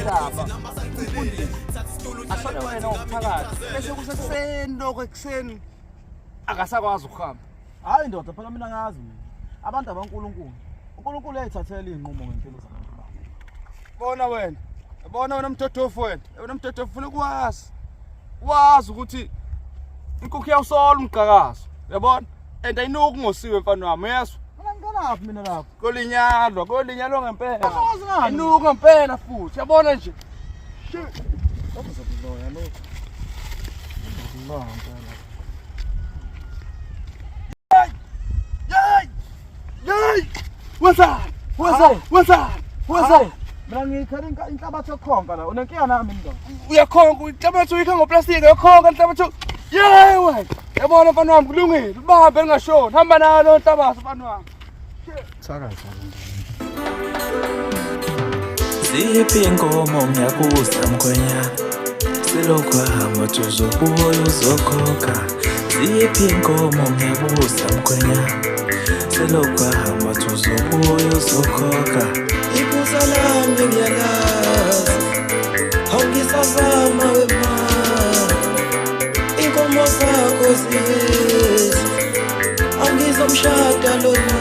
indaba asole wena ophakathi bese kusekuseni lokho ekuseni akasakwazi ukuhamba. Hayi ndoda phela mina ngazi mina. Abantu abankulunkulu. uNkulunkulu uyayithathela izinqumo ngempilo zabantu babo. Bona wena mthothofu wena mthothofu ufuna ukwazi ukuthi inkukhu yawusola umgqakazo. Uyabona? And ayinuki ngosiwe mfana wami, uyezwa? Ngikanaphi mina lapho? Kolinyalwa ngempela. Inuki ngempela futhi. Uyabona nje? Okuzobuloya lo. Yey! What's Mina ngikhala inhlabathi yokukhonka la. Unenkinga nami ndoda. Uyakhonka, inhlabathi uyikha ngoplastic, uyakhonka inhlabathi. Yey wena! Yabona mfana wami kulungile. Ubambe ngashoni. Hamba nalo inhlabathi mfana wami. Sakaza. Ziphi inkomo ngiyabuza mkhwenyana, selokhu hamba uzobuya uzokhokha. Ziphi inkomo ngiyabuza mkhwenyana, selokhu hamba uzobuya uzokhokha. Ibuza lami ngiyalazi, awungisazama wema, inkomo zakho ziyezi, angizomshada lona.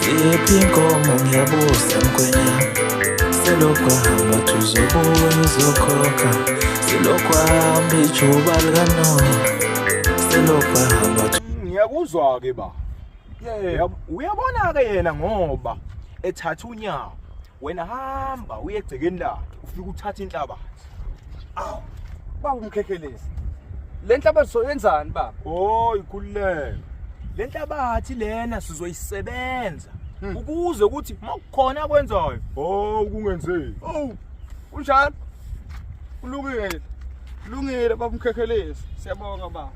Ziphi inkomo ngiyabuza mkhwenyana, selokhu hamba uzobuya uzokhokha. Selokhu hamba ijuba likanoyi, selokhu hamba. Ngiyakuzwa ke ba. Uyabona ke yena ngoba ethatha unyawo, wena hamba uye egcekeni lakhe ufika uthatha inhlabathi. Awu, baba umkhekhelezi. Le nhlabathi soyenzani baba? Oh, ikhululeke. Le nhlabathi lena sizoyisebenza ukuze ukuthi makukhona kwenzayo, kungenzeki. Kunjani? Kulungile baba umkhekhelezi. Siyabonga baba.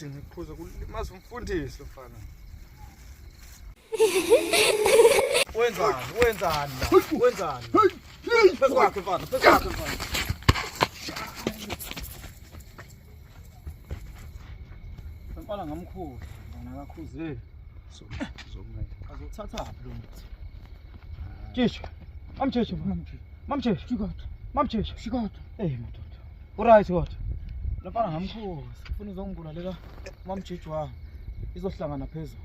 Ngiphuza kulimaza umfundisi mfana. Wenzani? Phezu kwakhe mfana. Ngempala ngamkhulu, ngana kakhuzeli. Azothatha aphi lo muntu? Jesu. Mamjesu. Madoda. Uright kodwa. Lapha ngamkhulu, ufuna uzongibulalela mamjeju wami. Izohlangana phezulu.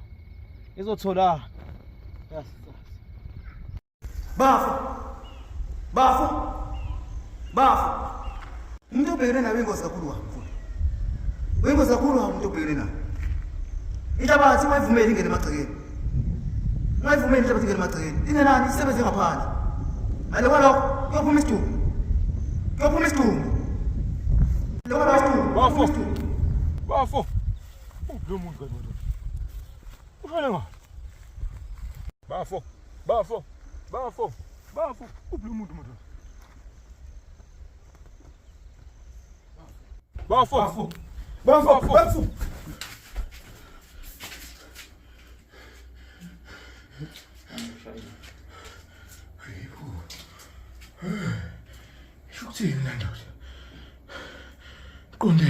Izotholana. Yes. Bafu. Umuntu obhekene nawe ingozi kakhulu wamfuna. Wengozi kakhulu umuntu obhekene nawe. Inhlabathi mayivumeli ingene emagcekeni. Mayivumeli inhlabathi ingene emagcekeni. Inenani isebenze ngaphandle. Ngale kwalokho kuyophuma isidumbu. Bafo. Lo muntu kanjani? Ufana ngaphi? Bafo. Lo muntu madodana. Bafo. Shukuthini le ndoda? Iqonde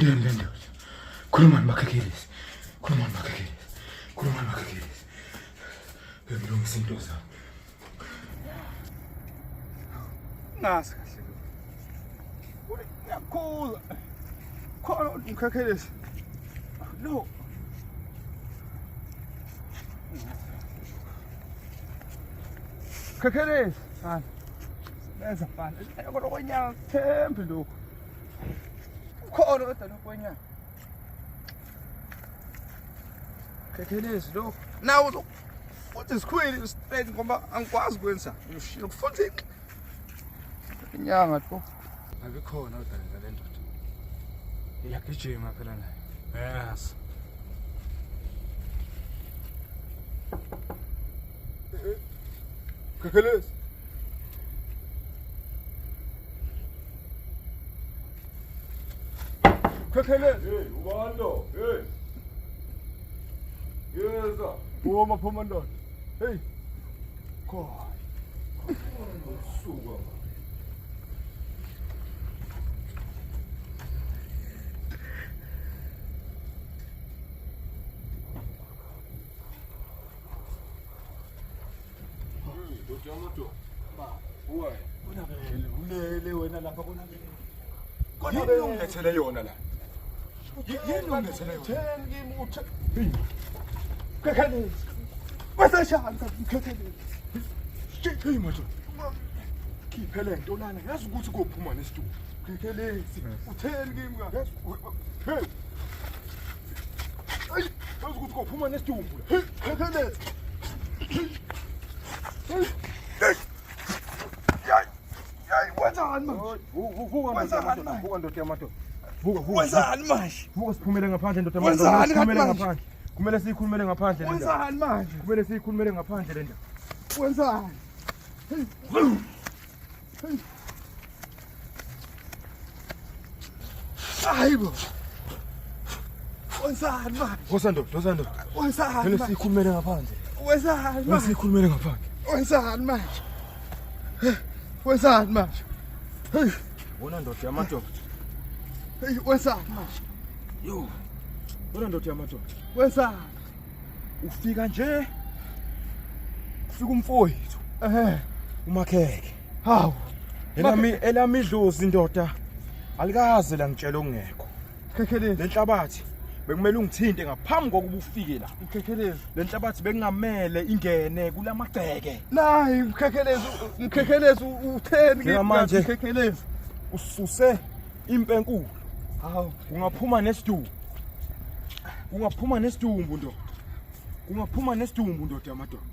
le ndoda. Khuluma nomakhekelisi. Ngilungisa into zami. Ngasi kahle. Uyakhuza. Khona umkhekhelezi. No. Khekhelezi. Sana. Benza fana. Kodwa kwenyanga thembi lokho. Ukhona kodwa lokwenyanga. Khekhelezi lokho. Nawo uthi sikhwili straight ngoba angikwazi kwenza. Ngifunda inyanga lo. Abikhona kodwa le ndoda. Iyagijima phela naye. Yes. Khekhelezi. Khekhelezi. Hey, ubalo. Hey. Yeza. Uma phuma ndoda. Hey. Khona. Suka. Ulele wena lapha kona. Yini ungilethele yona la? Yini ungilethele yona? Thengi imuthe. Khekhelezi. Wasashaya khekhelezi. Hey manje. Khiphele into lana. Yazi ukuthi kophuma nesitulo. Khekhelezi. Utheni kimi ka? Yazi. Hey. Ay, yazi ukuthi kophuma nesitulo. Hey, khekhelezi. Wenzani manje? Vuka ndoda yamadoda. Vuka. Wenzani manje? Vuka siphumele ngaphandle ndoda Wenzani siphumele manje? ngaphandle. Kumele siyikhulumele ngaphandle le ndaba. Wenzani manje? Kumele siyikhulumele ngaphandle le ndaba. Wenzani? Hayibo. Wenzani manje? Dosa ndoda. Wenzani Kumele manje? siyikhulumele ngaphandle. Wenzani Kumele manje? siyikhulumele ngaphandle. Wenzani manje? Wenzani manje? Hey, Wona ndoda yamadoda. hey, wenzani manje? Yo. Wona ndoda yamadoda. Wenzani? Ufika nje. Ufika umfowethu. Umakheke. Hawu. Elami idlozi indoda. Alikaze la ngitshela ongekho. Khekhelezi. Lenhlabathi bekumele ungithinte ngaphambi kokuba ufike la. Khekhelezi. Lenhlabathi bekungamele ingene kulamagceke. Nayi mkhekhelezi utheni Njengamanje. Khekhelezi. Ususe impenkulu. Hawu. Ungaphuma nesidumbu. Ungaphuma nesidumbu ndoda. Ungaphuma nesidumbu ndoda yamadoda.